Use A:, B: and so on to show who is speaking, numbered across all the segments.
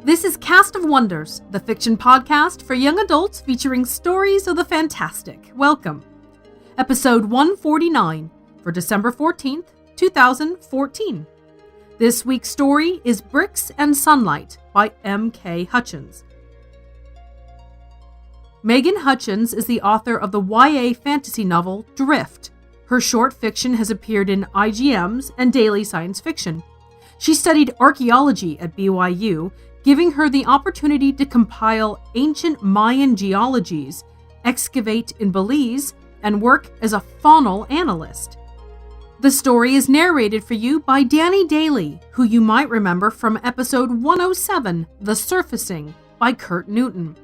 A: This is Cast of Wonders, the fiction podcast for young adults featuring stories of the fantastic. Welcome. Episode 149 for December 14th, 2014. This week's story is Bricks and Sunlight by M.K. Hutchins. Megan Hutchins is the author of the YA fantasy novel Drift. Her short fiction has appeared in IGM's and Daily Science Fiction. She studied archaeology at BYU, giving her the opportunity to compile ancient Mayan geologies, excavate in Belize, and work as a faunal analyst. The story is narrated for you by Danny Daly, who you might remember from episode 107, The Surfacing, by Kurt Newton.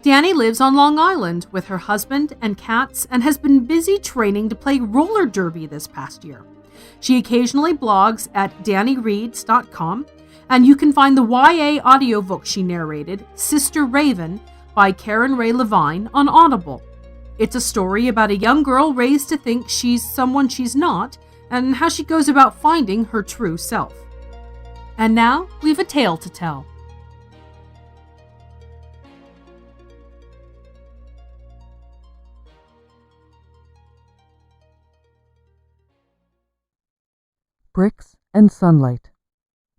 A: Danny lives on Long Island with her husband and cats and has been busy training to play roller derby this past year. She occasionally blogs at dannyreads.com, and you can find the YA audiobook she narrated, Sister Raven, by Karen Ray Levine, on Audible. It's a story about a young girl raised to think she's someone she's not, and how she goes about finding her true self. And now, we've a tale to tell.
B: Bricks and Sunlight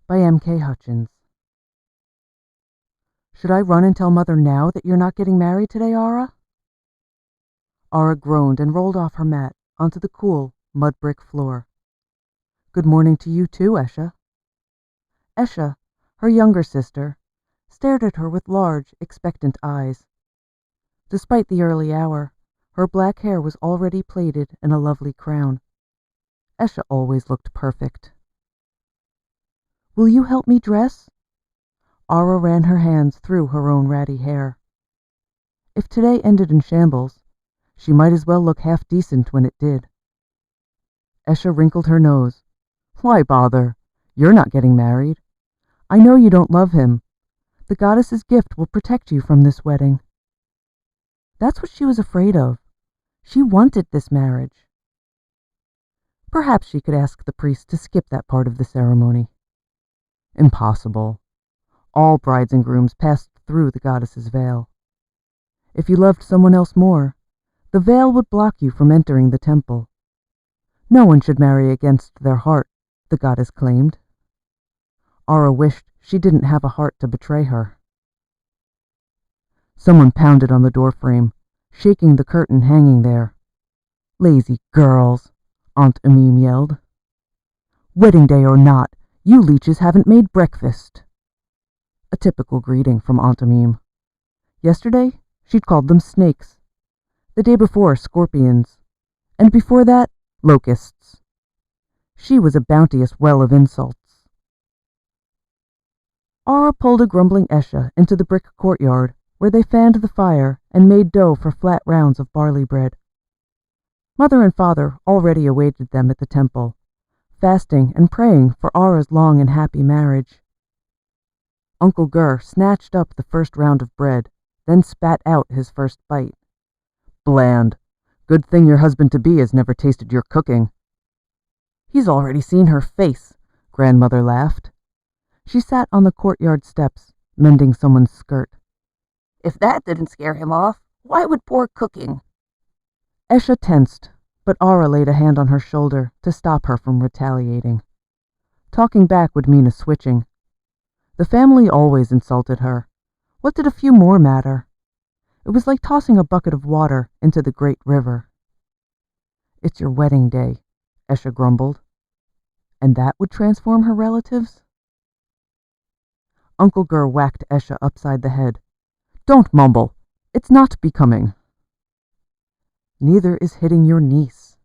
B: by M.K. Hutchins. Should I run and tell Mother now that you're not getting married today, Ara? Ara groaned and rolled off her mat onto the cool, mud brick floor. Good morning to you too, Esha. Esha, her younger sister, stared at her with large, expectant eyes. Despite the early hour, her black hair was already plaited in a lovely crown. Esha always looked perfect. Will you help me dress? Ara ran her hands through her own ratty hair. If today ended in shambles, she might as well look half decent when it did. Esha wrinkled her nose. Why bother? You're not getting married. I know you don't love him. The goddess's gift will protect you from this wedding. That's what she was afraid of. She wanted this marriage. Perhaps she could ask the priest to skip that part of the ceremony. Impossible. All brides and grooms passed through the goddess's veil. If you loved someone else more, the veil would block you from entering the temple. No one should marry against their heart, the goddess claimed. Ara wished she didn't have a heart to betray her. Someone pounded on the doorframe, shaking the curtain hanging there. Lazy girls, Aunt Amim yelled. Wedding day or not, you leeches haven't made breakfast. A typical greeting from Aunt Amim. Yesterday, she'd called them snakes. The day before, scorpions. And before that, locusts. She was a bounteous well of insults. Ara pulled a grumbling Esha into the brick courtyard, where they fanned the fire and made dough for flat rounds of barley bread. Mother and father already awaited them at the temple, fasting and praying for Ara's long and happy marriage. Uncle Gur snatched up the first round of bread, then spat out his first bite. Bland. Good thing your husband-to-be has never tasted your cooking. He's already seen her face, Grandmother laughed. She sat on the courtyard steps, mending someone's skirt. If that didn't scare him off, why would poor cooking? Esha tensed, but Ara laid a hand on her shoulder to stop her from retaliating. Talking back would mean a switching. The family always insulted her. What did a few more matter? It was like tossing a bucket of water into the great river. It's your wedding day, Esha grumbled. And that would transform her relatives? Uncle Gur whacked Esha upside the head. Don't mumble. It's not becoming. Neither is hitting your niece.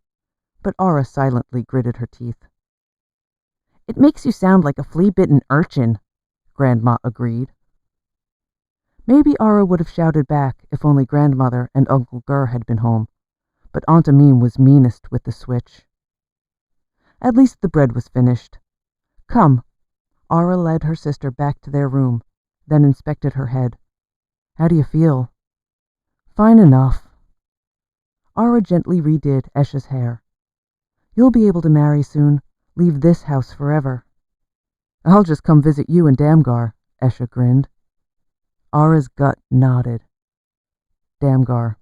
B: But Ara silently gritted her teeth. It makes you sound like a flea-bitten urchin, Grandma agreed. Maybe Ara would have shouted back if only Grandmother and Uncle Gur had been home, but Aunt Amim was meanest with the switch. At least the bread was finished. Come. Ara led her sister back to their room, then inspected her head. How do you feel? Fine enough. Ara gently redid Esha's hair. You'll be able to marry soon, leave this house forever. I'll just come visit you and Damgar, Esha grinned. Ara's gut nodded. Damgar.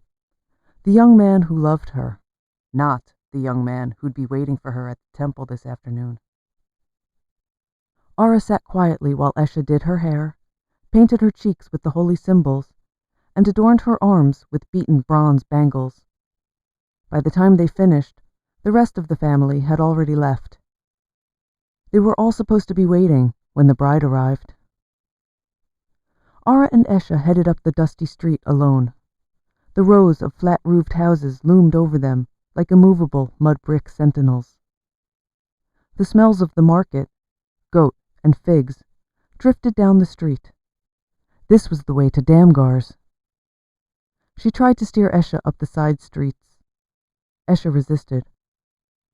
B: The young man who loved her, not the young man who'd be waiting for her at the temple this afternoon. Ara sat quietly while Esha did her hair, painted her cheeks with the holy symbols, and adorned her arms with beaten bronze bangles. By the time they finished, the rest of the family had already left. They were all supposed to be waiting when the bride arrived. Ara and Esha headed up the dusty street alone. The rows of flat-roofed houses loomed over them like immovable mud-brick sentinels. The smells of the market, goat and figs, drifted down the street. This was the way to Damgar's. She tried to steer Esha up the side streets. Esha resisted.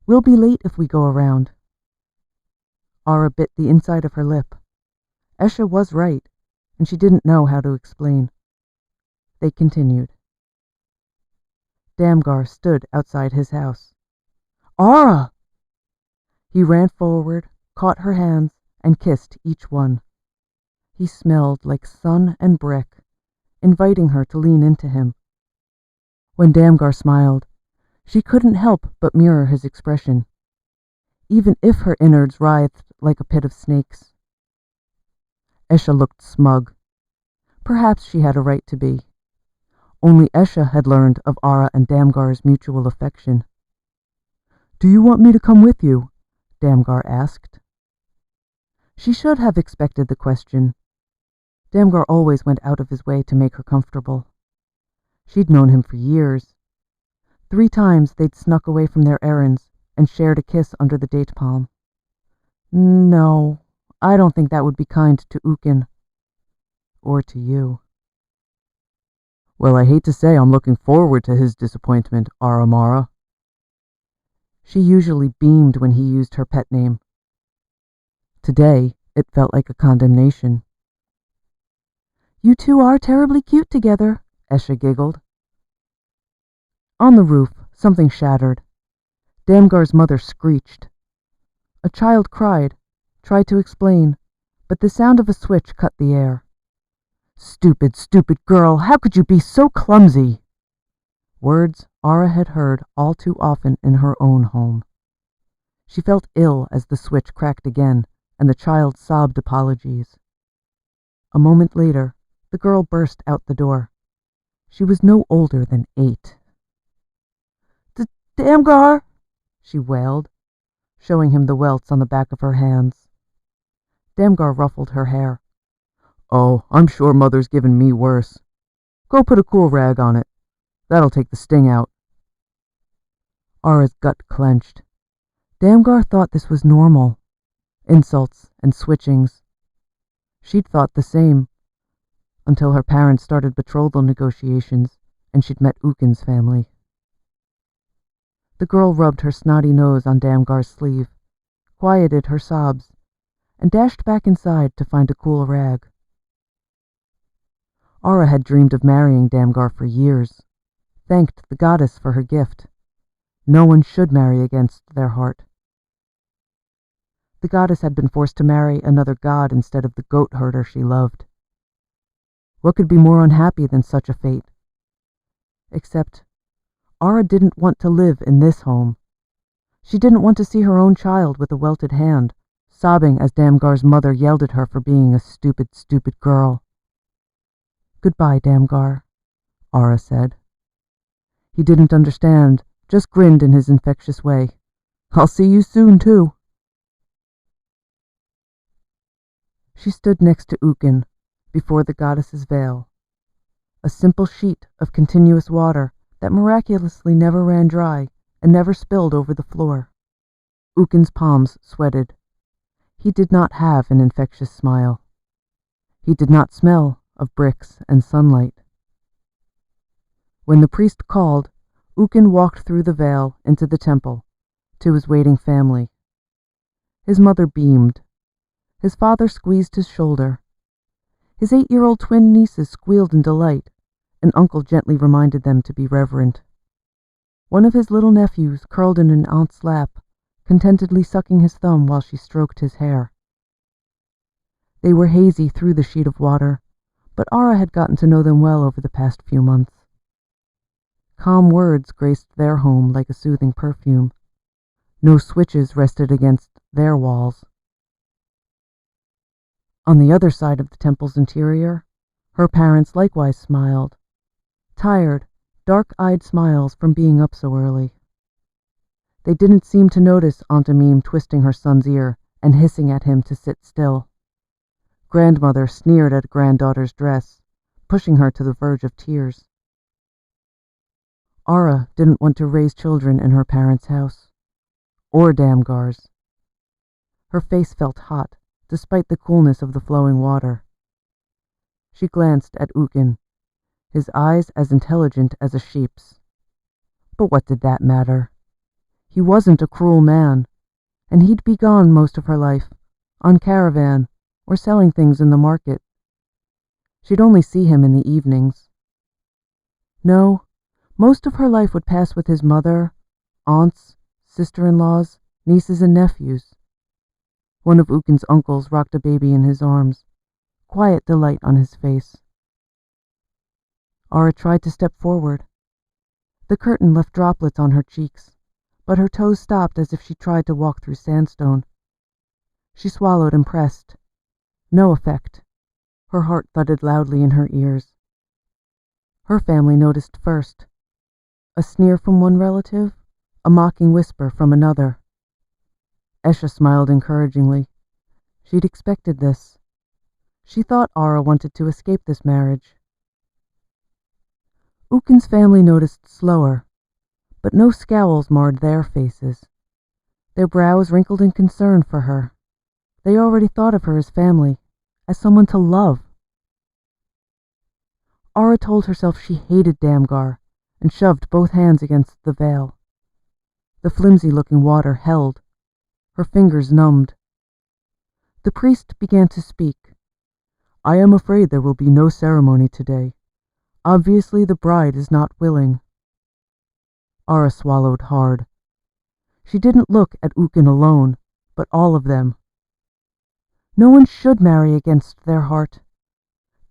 B: "We'll be late if we go around." Ara bit the inside of her lip. Esha was right, and she didn't know how to explain. They continued. Damgar stood outside his house. "Ara!" He ran forward, caught her hands, and kissed each one. He smelled like sun and brick, inviting her to lean into him. When Damgar smiled, she couldn't help but mirror his expression, even if her innards writhed like a pit of snakes. Esha looked smug. Perhaps she had a right to be. Only Esha had learned of Ara and Damgar's mutual affection. "Do you want me to come with you?" Damgar asked. She should have expected the question. Damgar always went out of his way to make her comfortable. She'd known him for years. 3 times they'd snuck away from their errands and shared a kiss under the date palm. "No, I don't think that would be kind to Ukin. Or to you." "Well, I hate to say I'm looking forward to his disappointment, Aramara." She usually beamed when he used her pet name. Today, it felt like a condemnation. "You two are terribly cute together," Esha giggled. On the roof, something shattered. Damgar's mother screeched. A child cried, tried to explain, but the sound of a switch cut the air. "Stupid, stupid girl, how could you be so clumsy?" Words Ara had heard all too often in her own home. She felt ill as the switch cracked again, and the child sobbed apologies. A moment later, the girl burst out the door. She was no older than 8. "Damgar!" she wailed, showing him the welts on the back of her hands. Damgar ruffled her hair. "Oh, I'm sure Mother's given me worse. Go put a cool rag on it. That'll take the sting out." Ara's gut clenched. Damgar thought this was normal. Insults and switchings. She'd thought the same, until her parents started betrothal negotiations and she'd met Ukin's family. The girl rubbed her snotty nose on Damgar's sleeve, quieted her sobs, and dashed back inside to find a cool rag. Ara had dreamed of marrying Damgar for years, thanked the goddess for her gift. No one should marry against their heart. The goddess had been forced to marry another god instead of the goat herder she loved. What could be more unhappy than such a fate? Except Ara didn't want to live in this home. She didn't want to see her own child with a welted hand, sobbing as Damgar's mother yelled at her for being a stupid, stupid girl. "Goodbye, Damgar," Ara said. He didn't understand, just grinned in his infectious way. "I'll see you soon, too." She stood next to Ukin, before the goddess's veil, a simple sheet of continuous water that miraculously never ran dry and never spilled over the floor. Ukin's palms sweated. He did not have an infectious smile. He did not smell of bricks and sunlight. When the priest called, Ukin walked through the veil into the temple, to his waiting family. His mother beamed. His father squeezed his shoulder. His 8-year-old twin nieces squealed in delight, and Uncle gently reminded them to be reverent. One of his little nephews curled in an aunt's lap, contentedly sucking his thumb while she stroked his hair. They were hazy through the sheet of water, but Ara had gotten to know them well over the past few months. Calm words graced their home like a soothing perfume. No switches rested against their walls. On the other side of the temple's interior, her parents likewise smiled. Tired, dark-eyed smiles from being up so early. They didn't seem to notice Aunt Amim twisting her son's ear and hissing at him to sit still. Grandmother sneered at granddaughter's dress, pushing her to the verge of tears. Ara didn't want to raise children in her parents' house, or Damgar's. Her face felt hot, despite the coolness of the flowing water. She glanced at Ukin, his eyes as intelligent as a sheep's. But what did that matter? He wasn't a cruel man, and he'd be gone most of her life, on caravan, or selling things in the market. She'd only see him in the evenings. No, most of her life would pass with his mother, aunts, sister-in-laws, nieces and nephews. One of Ukin's uncles rocked a baby in his arms, quiet delight on his face. Ara tried to step forward. The curtain left droplets on her cheeks, but her toes stopped as if she tried to walk through sandstone. She swallowed and pressed. No effect. Her heart thudded loudly in her ears. Her family noticed first. A sneer from one relative, a mocking whisper from another. Esha smiled encouragingly. She'd expected this. She thought Ara wanted to escape this marriage. Ukin's family noticed slower, but no scowls marred their faces. Their brows wrinkled in concern for her. They already thought of her as family, as someone to love. Ara told herself she hated Damgar and shoved both hands against the veil. The flimsy-looking water held. Her fingers numbed. The priest began to speak. I am afraid there will be no ceremony today. Obviously the bride is not willing. Ara swallowed hard. She didn't look at Ukin alone, but all of them. No one should marry against their heart.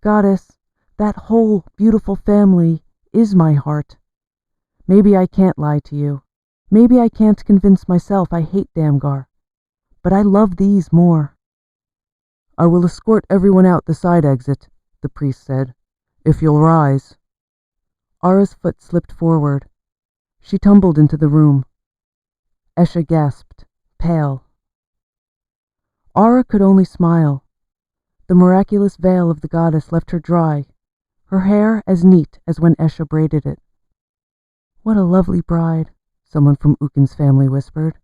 B: Goddess, that whole beautiful family is my heart. Maybe I can't lie to you. Maybe I can't convince myself I hate Damgar. But I love these more. I will escort everyone out the side exit, the priest said, if you'll rise. Ara's foot slipped forward. She tumbled into the room. Esha gasped, pale. Ara could only smile. The miraculous veil of the goddess left her dry, her hair as neat as when Esha braided it. What a lovely bride, someone from Ukin's family whispered.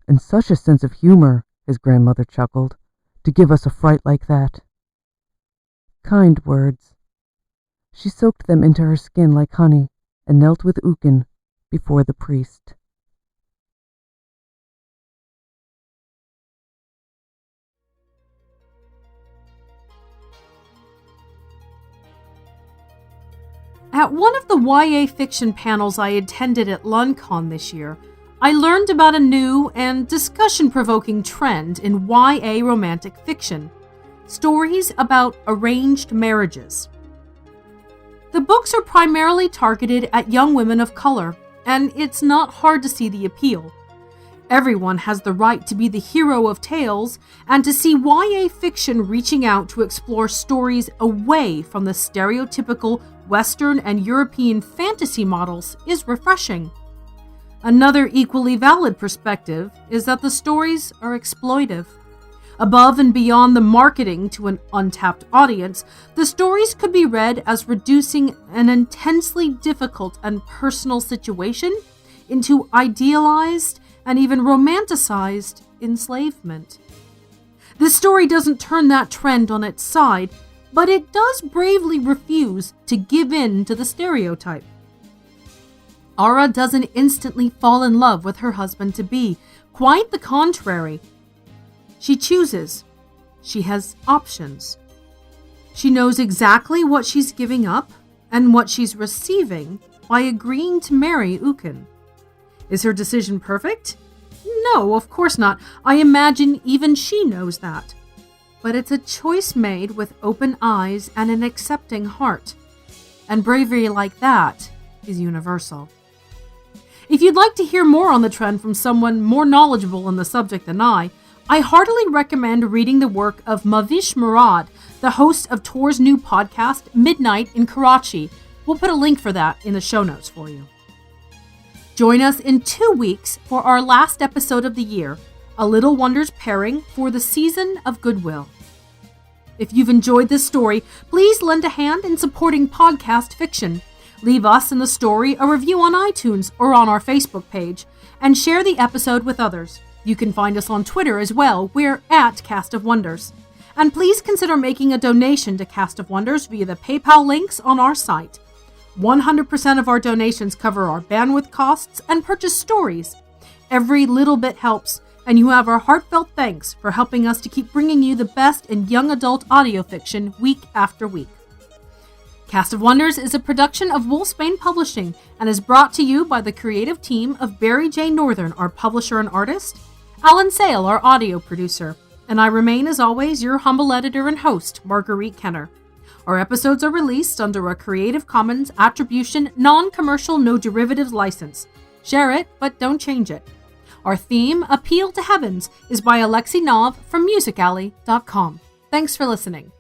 B: And such a sense of humor, his grandmother chuckled, to give us a fright like that. Kind words. She soaked them into her skin like honey and knelt with Ukin before the priest.
A: At one of the YA fiction panels I attended at LunCon this year, I learned about a new and discussion-provoking trend in YA romantic fiction: stories about arranged marriages. The books are primarily targeted at young women of color, and it's not hard to see the appeal. Everyone has the right to be the hero of tales, and to see YA fiction reaching out to explore stories away from the stereotypical Western and European fantasy models is refreshing. Another equally valid perspective is that the stories are exploitive. Above and beyond the marketing to an untapped audience, the stories could be read as reducing an intensely difficult and personal situation into idealized and even romanticized enslavement. This story doesn't turn that trend on its side, but it does bravely refuse to give in to the stereotype. Ara doesn't instantly fall in love with her husband-to-be. Quite the contrary. She chooses. She has options. She knows exactly what she's giving up and what she's receiving by agreeing to marry Ukin. Is her decision perfect? No, of course not. I imagine even she knows that. but it's a choice made with open eyes and an accepting heart. And bravery like that is universal. If you'd like to hear more on the trend from someone more knowledgeable on the subject than I heartily recommend reading the work of Mavish Murad, the host of Tor's new podcast, Midnight in Karachi. We'll put a link for that in the show notes for you. Join us in 2 weeks for our last episode of the year, A Little Wonders pairing for the Season of Goodwill. If you've enjoyed this story, please lend a hand in supporting podcast fiction. Leave us and the story a review on iTunes or on our Facebook page, and share the episode with others. You can find us on Twitter as well. We're at Cast of Wonders. And please consider making a donation to Cast of Wonders via the PayPal links on our site. 100% of our donations cover our bandwidth costs and purchase stories. Every little bit helps, and you have our heartfelt thanks for helping us to keep bringing you the best in young adult audio fiction week after week. Cast of Wonders is a production of Wolfsbane Publishing and is brought to you by the creative team of Barry J. Northern, our publisher and artist, Alan Sale, our audio producer, and I remain, as always, your humble editor and host, Marguerite Kenner. Our episodes are released under a Creative Commons Attribution Non-Commercial No Derivatives license. Share it, but don't change it. Our theme, Appeal to Heavens, is by Alexi Nov from musicalley.com. Thanks for listening.